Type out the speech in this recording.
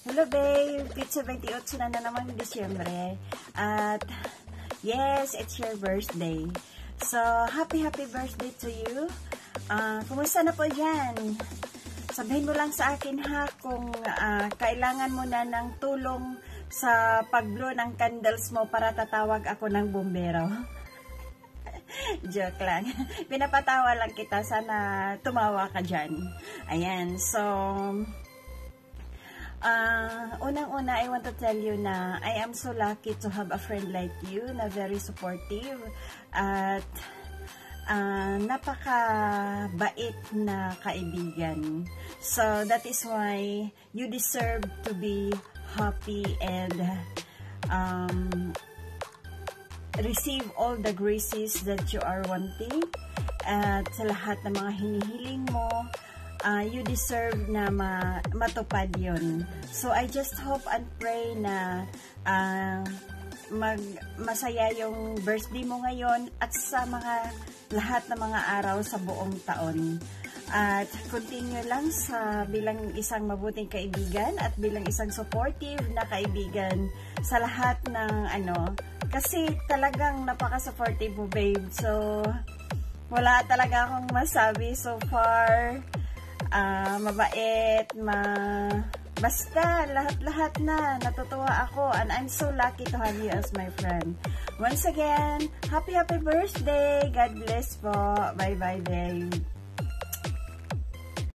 Hello babe, pizza 28 na naman Disyembre. At yes, it's your birthday. So, happy birthday to you. Kumusta na po yan? Sabihin mo lang sa akin ha kung kailangan mo na ng tulong sa pag-blow ng candles mo para tatawag ako ng bumbero. Joke lang. Pinapatawa lang kita. Sana tumawa ka dyan. Ayan. So, unang-una, I want to tell you na I am so lucky to have a friend like you na very supportive at napaka-bait na kaibigan. So, that is why you deserve to be happy and receive all the graces that you are wanting. At sa lahat ng mga hinihiling mo, you deserve na matupad yun. So, I just hope and pray na masaya yung birthday mo ngayon at sa lahat ng mga araw sa buong taon. At continue lang sa bilang isang mabuting kaibigan at bilang isang supportive na kaibigan sa lahat ng kasi talagang napaka-supportive mo, babe. So, wala talaga akong masabi so far. Mabait, basta lahat na natutuwa ako and I'm so lucky to have you as my friend. Once again, happy birthday. God bless po. Bye bye, babe.